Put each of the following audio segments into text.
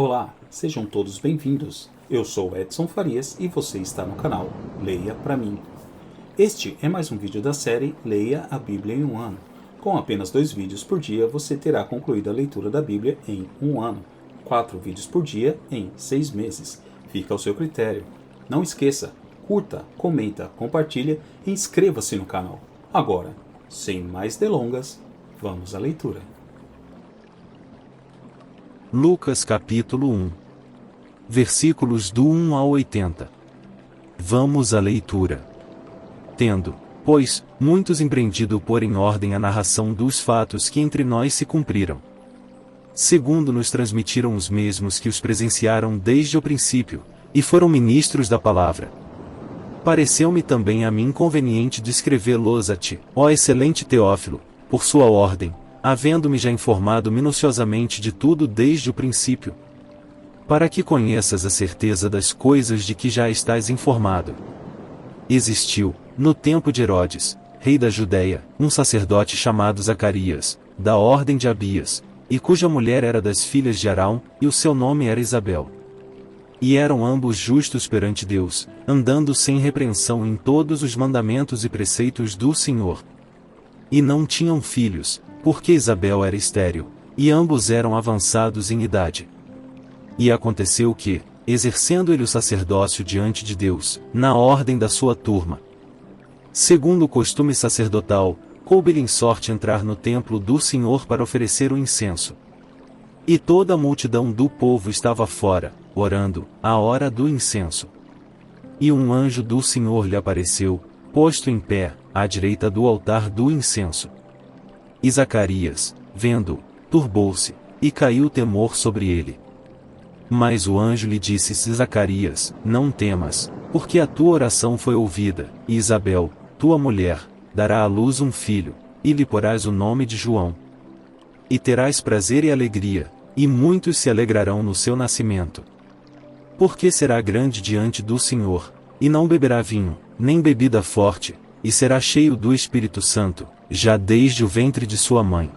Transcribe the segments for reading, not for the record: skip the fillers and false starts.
Olá, sejam todos bem-vindos. Eu sou Edson Farias e você está no canal Leia Pra Mim. Este é mais um vídeo da série Leia a Bíblia em um ano. Com apenas 2 vídeos por dia, você terá concluído a leitura da Bíblia em um ano. 4 vídeos por dia em 6 meses. Fica ao seu critério. Não esqueça, curta, comenta, compartilha e inscreva-se no canal. Agora, sem mais delongas, vamos à leitura. Lucas capítulo 1. Versículos do 1 ao 80. Vamos à leitura. Tendo, pois, muitos empreendido pôr em ordem a narração dos fatos que entre nós se cumpriram, segundo nos transmitiram os mesmos que os presenciaram desde o princípio, e foram ministros da palavra. Pareceu-me também a mim conveniente descrevê-los a ti, ó excelente Teófilo, por sua ordem, havendo-me já informado minuciosamente de tudo desde o princípio, para que conheças a certeza das coisas de que já estás informado. Existiu, no tempo de Herodes, rei da Judéia, um sacerdote chamado Zacarias, da ordem de Abias, e cuja mulher era das filhas de Arão, e o seu nome era Isabel. E eram ambos justos perante Deus, andando sem repreensão em todos os mandamentos e preceitos do Senhor. E não tinham filhos, porque Isabel era estéril, e ambos eram avançados em idade. E aconteceu que, exercendo ele o sacerdócio diante de Deus, na ordem da sua turma, segundo o costume sacerdotal, coube-lhe em sorte entrar no templo do Senhor para oferecer o incenso. E toda a multidão do povo estava fora, orando, à hora do incenso. E um anjo do Senhor lhe apareceu, posto em pé, à direita do altar do incenso. E Zacarias, vendo-o, turbou-se, e caiu temor sobre ele. Mas o anjo lhe disse: Zacarias, não temas, porque a tua oração foi ouvida, e Isabel, tua mulher, dará à luz um filho, e lhe porás o nome de João. E terás prazer e alegria, e muitos se alegrarão no seu nascimento. Porque será grande diante do Senhor, e não beberá vinho, nem bebida forte, e será cheio do Espírito Santo, já desde o ventre de sua mãe.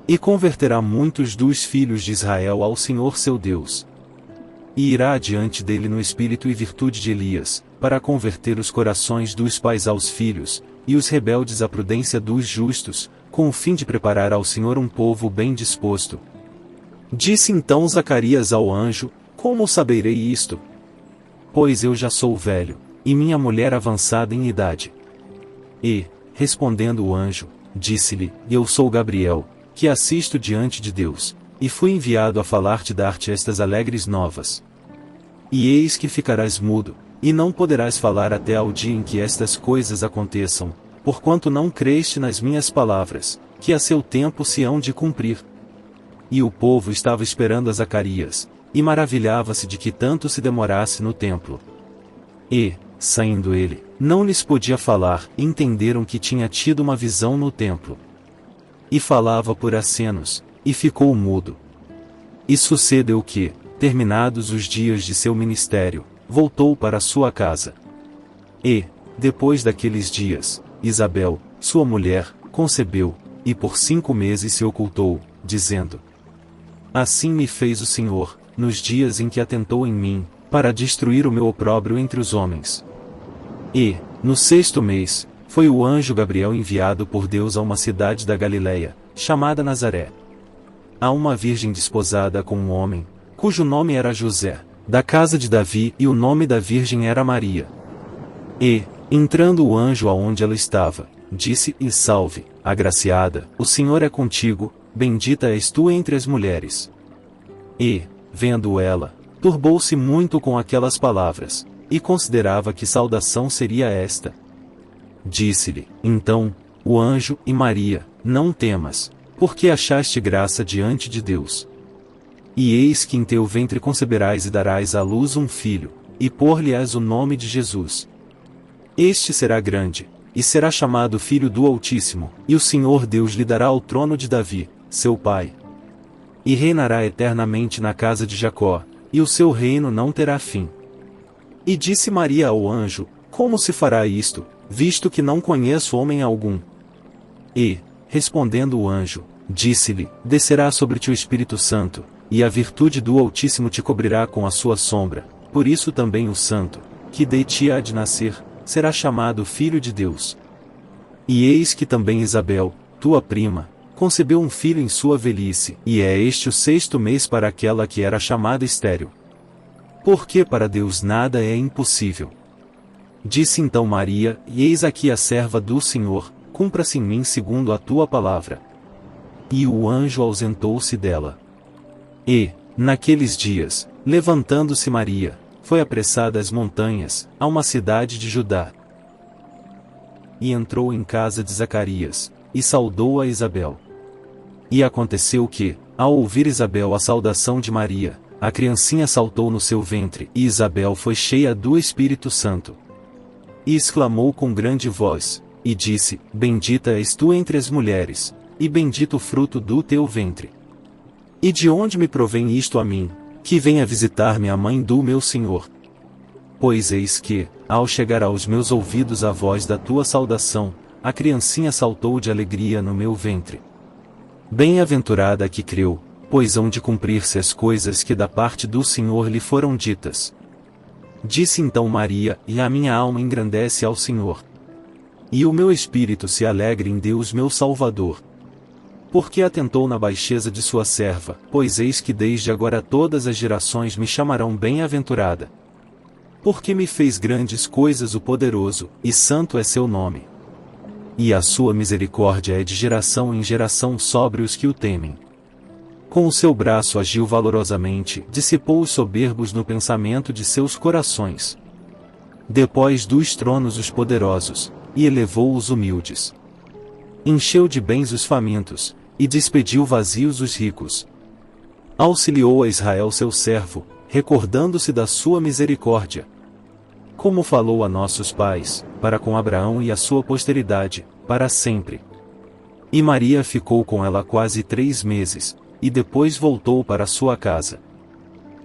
E converterá muitos dos filhos de Israel ao Senhor seu Deus. E irá adiante dele no espírito e virtude de Elias, para converter os corações dos pais aos filhos, e os rebeldes à prudência dos justos, com o fim de preparar ao Senhor um povo bem disposto. Disse então Zacarias ao anjo: Como saberei isto? Pois eu já sou velho, e minha mulher avançada em idade. E, respondendo o anjo, disse-lhe: Eu sou Gabriel, que assisto diante de Deus, e fui enviado a falar-te dar-te estas alegres novas. E eis que ficarás mudo, e não poderás falar até ao dia em que estas coisas aconteçam, porquanto não creste nas minhas palavras, que a seu tempo se hão de cumprir. E o povo estava esperando a Zacarias, e maravilhava-se de que tanto se demorasse no templo. E, saindo ele, não lhes podia falar, e entenderam que tinha tido uma visão no templo. E falava por acenos, e ficou mudo. E sucedeu que, terminados os dias de seu ministério, voltou para sua casa. E, depois daqueles dias, Isabel, sua mulher, concebeu, e por 5 meses se ocultou, dizendo: Assim me fez o Senhor, nos dias em que atentou em mim, para destruir o meu opróbrio entre os homens. E, no 6º mês, foi o anjo Gabriel enviado por Deus a uma cidade da Galileia, chamada Nazaré, a uma virgem desposada com um homem, cujo nome era José, da casa de Davi, e o nome da virgem era Maria. E, entrando o anjo aonde ela estava, disse-lhe: Salve, agraciada, o Senhor é contigo, bendita és tu entre as mulheres. E, vendo ela, turbou-se muito com aquelas palavras, e considerava que saudação seria esta. Disse-lhe, então, o anjo: E Maria, não temas, porque achaste graça diante de Deus. E eis que em teu ventre conceberás e darás à luz um filho, e pôr-lhe-ás o nome de Jesus. Este será grande, e será chamado Filho do Altíssimo, e o Senhor Deus lhe dará o trono de Davi, seu pai. E reinará eternamente na casa de Jacó, e o seu reino não terá fim. E disse Maria ao anjo: Como se fará isto, visto que não conheço homem algum? E, respondendo o anjo, disse-lhe: Descerá sobre ti o Espírito Santo, e a virtude do Altíssimo te cobrirá com a sua sombra, por isso também o santo, que de ti há de nascer, será chamado Filho de Deus. E eis que também Isabel, tua prima, concebeu um filho em sua velhice, e é este o 6º mês para aquela que era chamada estéril. Porque para Deus nada é impossível. Disse então Maria, e eis aqui a serva do Senhor, cumpra-se em mim segundo a tua palavra. E o anjo ausentou-se dela. E, naqueles dias, levantando-se Maria, foi apressada às montanhas, a uma cidade de Judá. E entrou em casa de Zacarias, e saudou a Isabel. E aconteceu que, ao ouvir Isabel a saudação de Maria, a criancinha saltou no seu ventre, e Isabel foi cheia do Espírito Santo. E exclamou com grande voz, e disse, Bendita és tu entre as mulheres, e bendito o fruto do teu ventre. E de onde me provém isto a mim, que venha visitar-me a mãe do meu Senhor? Pois eis que, ao chegar aos meus ouvidos a voz da tua saudação, a criancinha saltou de alegria no meu ventre. Bem-aventurada a que creu, pois hão de cumprir-se as coisas que da parte do Senhor lhe foram ditas. Disse então Maria, e a minha alma engrandece ao Senhor. E o meu espírito se alegra em Deus meu Salvador. Porque atentou na baixeza de sua serva, pois eis que desde agora todas as gerações me chamarão bem-aventurada. Porque me fez grandes coisas o poderoso, e santo é seu nome. E a sua misericórdia é de geração em geração sobre os que o temem. Com o seu braço agiu valorosamente, dissipou os soberbos no pensamento de seus corações. Depois dos tronos os poderosos, e elevou os humildes. Encheu de bens os famintos, e despediu vazios os ricos. Auxiliou a Israel seu servo, recordando-se da sua misericórdia. Como falou a nossos pais, para com Abraão e a sua posteridade, para sempre. E Maria ficou com ela quase 3 meses, e depois voltou para sua casa.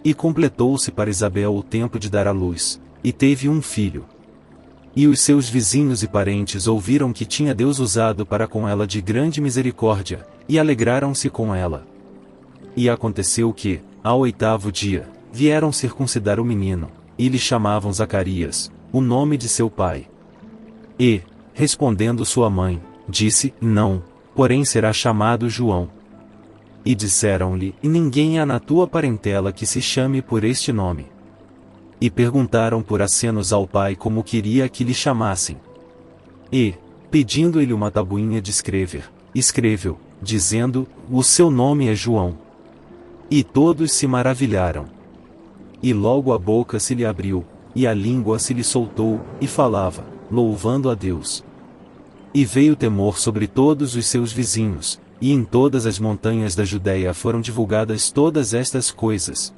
E completou-se para Isabel o tempo de dar à luz, e teve um filho. E os seus vizinhos e parentes ouviram que tinha Deus usado para com ela de grande misericórdia, e alegraram-se com ela. E aconteceu que, ao 8º dia, vieram circuncidar o menino, e lhe chamavam Zacarias, o nome de seu pai. E, respondendo sua mãe, disse, não, porém será chamado João. E disseram-lhe, e ninguém há na tua parentela que se chame por este nome. E perguntaram por acenos ao pai como queria que lhe chamassem. E, pedindo-lhe uma tabuinha de escrever, escreveu, dizendo, o seu nome é João. E todos se maravilharam. E logo a boca se lhe abriu, e a língua se lhe soltou, e falava, louvando a Deus. E veio temor sobre todos os seus vizinhos, e em todas as montanhas da Judéia foram divulgadas todas estas coisas.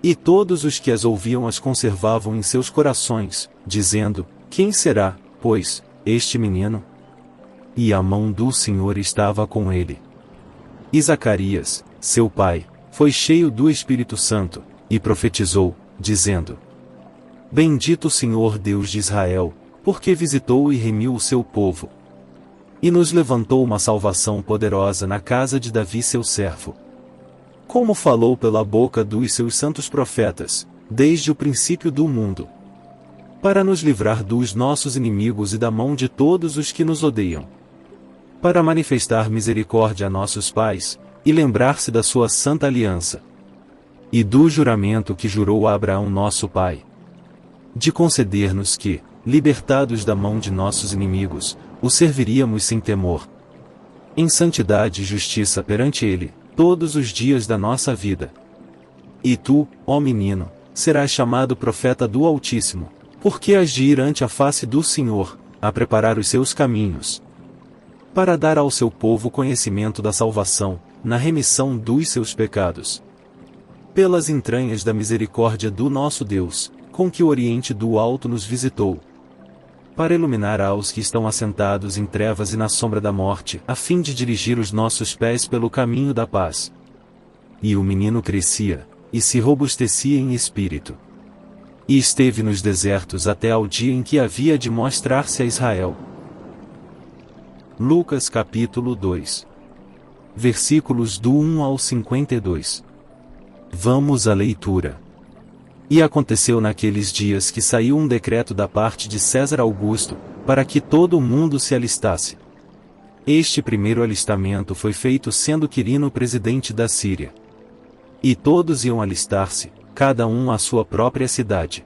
E todos os que as ouviam as conservavam em seus corações, dizendo, quem será, pois, este menino? E a mão do Senhor estava com ele. E Zacarias, seu pai, foi cheio do Espírito Santo, e profetizou, dizendo, Bendito o Senhor Deus de Israel, porque visitou e remiu o seu povo. E nos levantou uma salvação poderosa na casa de Davi seu servo. Como falou pela boca dos seus santos profetas, desde o princípio do mundo. Para nos livrar dos nossos inimigos e da mão de todos os que nos odeiam. Para manifestar misericórdia a nossos pais, e lembrar-se da sua santa aliança. E do juramento que jurou a Abraão nosso pai. De conceder-nos que, libertados da mão de nossos inimigos, o serviríamos sem temor. Em santidade e justiça perante ele, todos os dias da nossa vida. E tu, ó menino, serás chamado profeta do Altíssimo, porque has de ir ante a face do Senhor, a preparar os seus caminhos. Para dar ao seu povo conhecimento da salvação, na remissão dos seus pecados. Pelas entranhas da misericórdia do nosso Deus, com que o Oriente do Alto nos visitou. Para iluminar aos que estão assentados em trevas e na sombra da morte, a fim de dirigir os nossos pés pelo caminho da paz. E o menino crescia, e se robustecia em espírito. E esteve nos desertos até ao dia em que havia de mostrar-se a Israel. Lucas capítulo 2. Versículos do 1 ao 52. Vamos à leitura. E aconteceu naqueles dias que saiu um decreto da parte de César Augusto, para que todo o mundo se alistasse. Este primeiro alistamento foi feito sendo Quirino presidente da Síria. E todos iam alistar-se, cada um à sua própria cidade.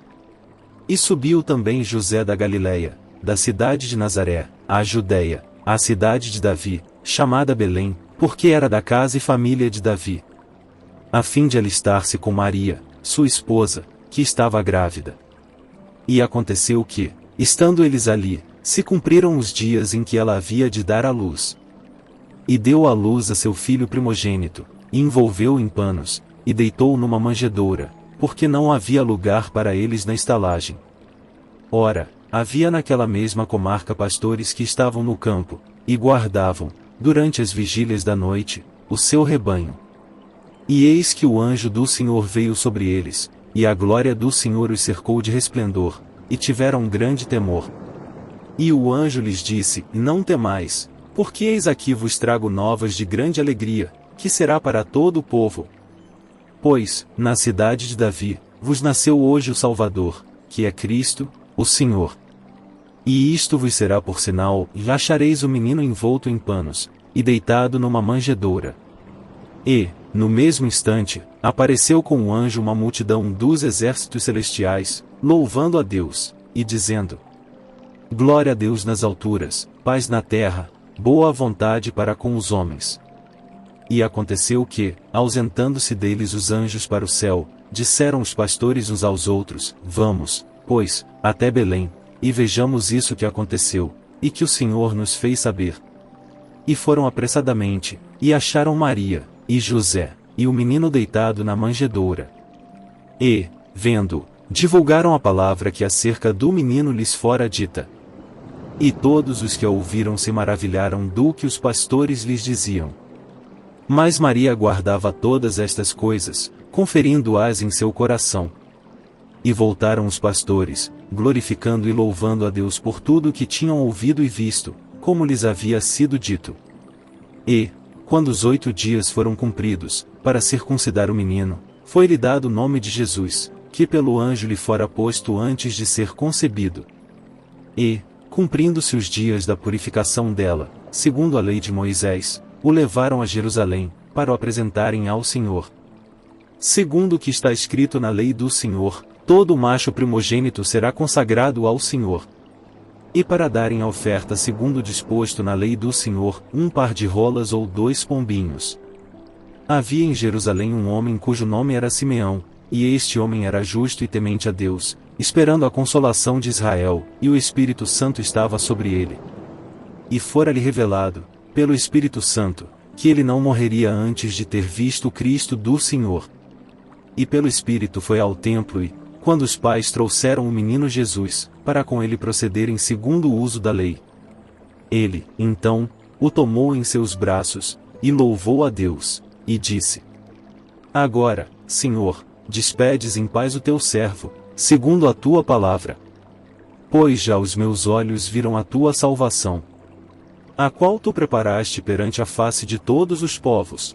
E subiu também José da Galileia, da cidade de Nazaré, à Judeia, à cidade de Davi, chamada Belém, porque era da casa e família de Davi, a fim de alistar-se com Maria, sua esposa, que estava grávida. E aconteceu que, estando eles ali, se cumpriram os dias em que ela havia de dar à luz. E deu à luz a seu filho primogênito, e envolveu-o em panos, e deitou-o numa manjedoura, porque não havia lugar para eles na estalagem. Ora, havia naquela mesma comarca pastores que estavam no campo, e guardavam, durante as vigílias da noite, o seu rebanho. E eis que o anjo do Senhor veio sobre eles, e a glória do Senhor os cercou de resplendor, e tiveram grande temor. E o anjo lhes disse: Não temais, porque eis aqui vos trago novas de grande alegria, que será para todo o povo. Pois, na cidade de Davi, vos nasceu hoje o Salvador, que é Cristo, o Senhor. E isto vos será por sinal: e achareis o menino envolto em panos, e deitado numa manjedoura. E, no mesmo instante, apareceu com o anjo uma multidão dos exércitos celestiais, louvando a Deus, e dizendo: Glória a Deus nas alturas, paz na terra, boa vontade para com os homens. E aconteceu que, ausentando-se deles os anjos para o céu, disseram os pastores uns aos outros: Vamos, pois, até Belém, e vejamos isso que aconteceu, e que o Senhor nos fez saber. E foram apressadamente, e acharam Maria, e José, e o menino deitado na manjedoura. E, vendo, divulgaram a palavra que acerca do menino lhes fora dita. E todos os que a ouviram se maravilharam do que os pastores lhes diziam. Mas Maria guardava todas estas coisas, conferindo-as em seu coração. E voltaram os pastores, glorificando e louvando a Deus por tudo o que tinham ouvido e visto, como lhes havia sido dito. E, quando os 8 dias foram cumpridos, para circuncidar o menino, foi-lhe dado o nome de Jesus, que pelo anjo lhe fora posto antes de ser concebido. E, cumprindo-se os dias da purificação dela, segundo a lei de Moisés, o levaram a Jerusalém, para o apresentarem ao Senhor. Segundo o que está escrito na lei do Senhor, todo macho primogênito será consagrado ao Senhor. E para darem a oferta segundo disposto na lei do Senhor, 1 par de rolas ou 2 pombinhos. Havia em Jerusalém um homem cujo nome era Simeão, e este homem era justo e temente a Deus, esperando a consolação de Israel, e o Espírito Santo estava sobre ele. E fora-lhe revelado, pelo Espírito Santo, que ele não morreria antes de ter visto o Cristo do Senhor. E pelo Espírito foi ao templo e, quando os pais trouxeram o menino Jesus, para com ele procederem segundo o uso da lei. Ele, então, o tomou em seus braços, e louvou a Deus, e disse: Agora, Senhor, despedes em paz o teu servo, segundo a tua palavra. Pois já os meus olhos viram a tua salvação, a qual tu preparaste perante a face de todos os povos,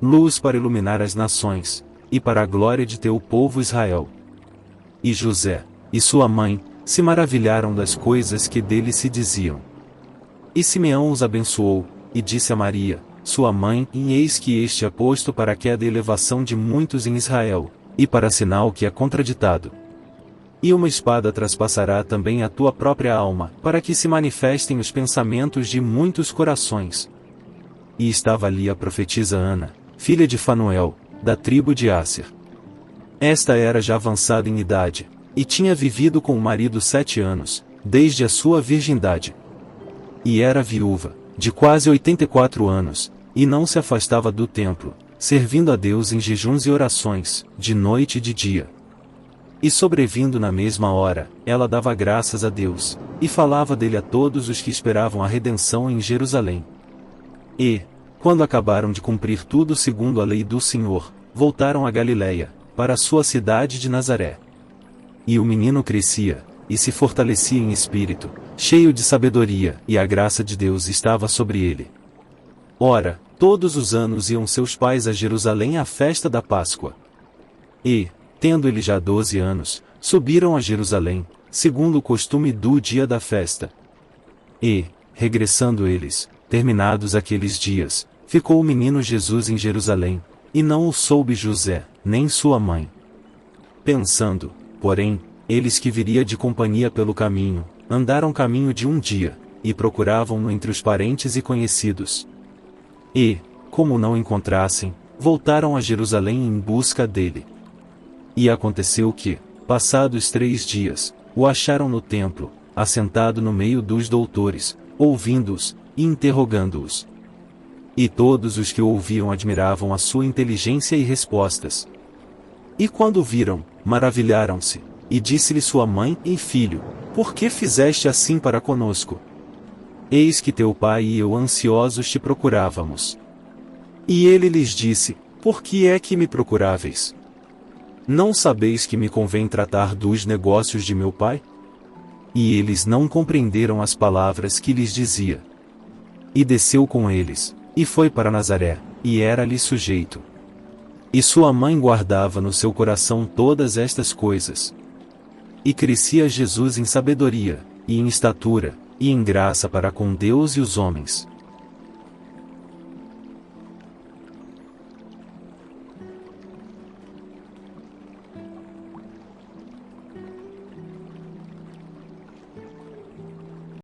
luz para iluminar as nações, e para a glória de teu povo Israel. E José, e sua mãe, se maravilharam das coisas que dele se diziam. E Simeão os abençoou, e disse a Maria, sua mãe: E eis que este é posto para a queda e elevação de muitos em Israel, e para sinal que é contraditado. E uma espada traspassará também a tua própria alma, para que se manifestem os pensamentos de muitos corações. E estava ali a profetisa Ana, filha de Fanuel, da tribo de Asser. Esta era já avançada em idade, e tinha vivido com o marido 7 anos, desde a sua virgindade. E era viúva, de quase 84 anos, e não se afastava do templo, servindo a Deus em jejuns e orações, de noite e de dia. E sobrevindo na mesma hora, ela dava graças a Deus, e falava dele a todos os que esperavam a redenção em Jerusalém. E, quando acabaram de cumprir tudo segundo a lei do Senhor, voltaram a Galiléia, para a sua cidade de Nazaré. E o menino crescia, e se fortalecia em espírito, cheio de sabedoria, e a graça de Deus estava sobre ele. Ora, todos os anos iam seus pais a Jerusalém à festa da Páscoa. E, tendo ele já 12 anos, subiram a Jerusalém, segundo o costume do dia da festa. E, regressando eles, terminados aqueles dias, ficou o menino Jesus em Jerusalém, e não o soube José, nem sua mãe. Pensando, porém, eles que viria de companhia pelo caminho, andaram caminho de um dia, e procuravam-no entre os parentes e conhecidos. E, como não encontrassem, voltaram a Jerusalém em busca dele. E aconteceu que, passados 3 dias, o acharam no templo, assentado no meio dos doutores, ouvindo-os, e interrogando-os. E todos os que o ouviam admiravam a sua inteligência e respostas. E quando o viram, maravilharam-se, e disse-lhe sua mãe e filho: por que fizeste assim para conosco? Eis que teu pai e eu ansiosos te procurávamos. E ele lhes disse: por que é que me procuráveis? Não sabeis que me convém tratar dos negócios de meu pai? E eles não compreenderam as palavras que lhes dizia. E desceu com eles, e foi para Nazaré, e era-lhe sujeito. E sua mãe guardava no seu coração todas estas coisas. E crescia Jesus em sabedoria, e em estatura, e em graça para com Deus e os homens.